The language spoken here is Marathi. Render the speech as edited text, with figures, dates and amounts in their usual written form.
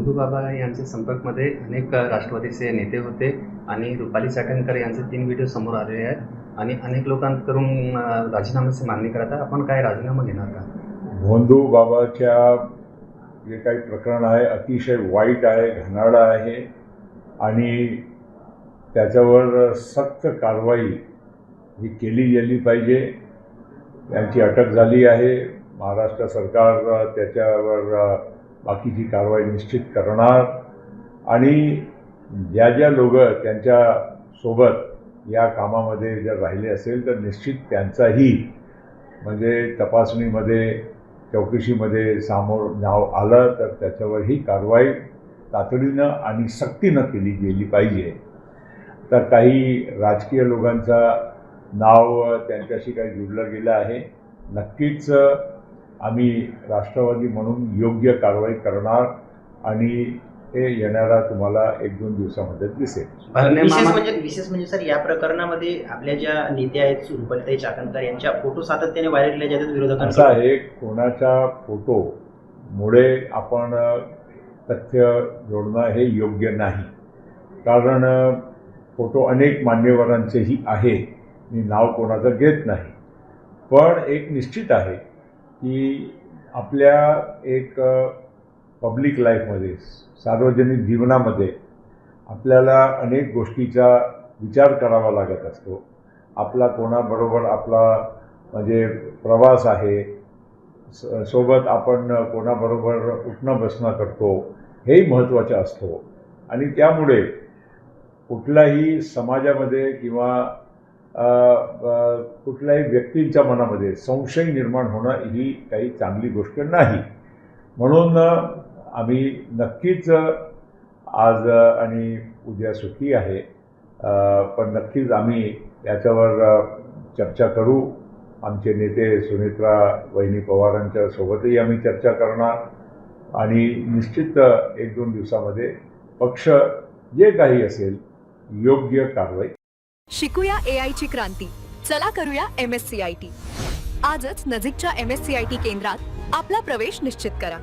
भोंदूबाबा यांच्या संपर्कमध्ये अनेक राष्ट्रवादीचे नेते होते आणि रुपाली चाकणकर यांचे 3 व्हिडिओ समोर आलेले आहेत आणि अनेक लोकांकडून राजीनाम्याची मागणी करत आहे. आपण काय राजीनामा घेणार का? भोंदूबाबाच्या जे काही प्रकरण आहे अतिशय वाईट आहे, घाणेरडं आहे आणि त्याच्यावर सक्त कारवाई ही केली गेली पाहिजे. त्यांची अटक झाली आहे. महाराष्ट्र सरकार त्याच्यावर बाकीची कारवाई निश्चित करणार आणि ज्या लोक त्यांच्यासोबत या कामामध्ये जर राहिले असेल तर निश्चित त्यांचाही म्हणजे तपासणीमध्ये चौकशीमध्ये समोर नाव आलं तर त्याच्यावरही कारवाई तातडीनं आणि सक्तीनं केली गेली पाहिजे. तर काही राजकीय लोकांचा नाव त्यांच्याशी काही जोडलं गेलं आहे. नक्कीच आम्ही राष्ट्रवादी म्हणून योग्य कारवाई करणार आणि हे येणारा तुम्हाला 1-2 दिवसामध्ये दिसेल. विशेष म्हणजे सर, या प्रकरणामध्ये आपल्या ज्या नेत्या आहेत रुपालीताई चाकणकर यांच्या फोटो सातत्याने व्हायरल केले जातात विरोधकांकडून. असं आहे, कोणाच्या फोटोमुळे आपण तथ्य जोडणं हे योग्य नाही. कारण फोटो अनेक मान्यवरांचेही आहे, मी नाव कोणाचं घेत नाही. पण एक निश्चित आहे की आपल्या एक पब्लिक लाईफमध्ये सार्वजनिक जीवनामध्ये आपल्याला अनेक गोष्टीचा विचार करावा लागत असतो. आपला कोणाबरोबर आपला म्हणजे प्रवास आहे, सोबत आपण कोणाबरोबर उठणं बसणं करतो हेही महत्त्वाचं असतो आणि त्यामुळे कुठल्याही समाजामध्ये किंवा कुठल्याही व्यक्तींच्या मनामध्ये संशय निर्माण होणं ही काही चांगली गोष्ट नाही. म्हणून आम्ही नक्कीच आज आणि उद्या सुट्टी आहे, पण नक्कीच आम्ही याच्यावर चर्चा करू. आमचे नेते सुनेत्रा वहिनी पवारांच्या सोबतही आम्ही चर्चा करणार आणि निश्चित 1-2 दिवसामध्ये पक्ष जे काही असेल योग्य कारवाई. शिकूया AI ची क्रांती. चला करूया MSCIT. आजच नजीकच्या MSCIT केंद्रात आपला प्रवेश निश्चित करा.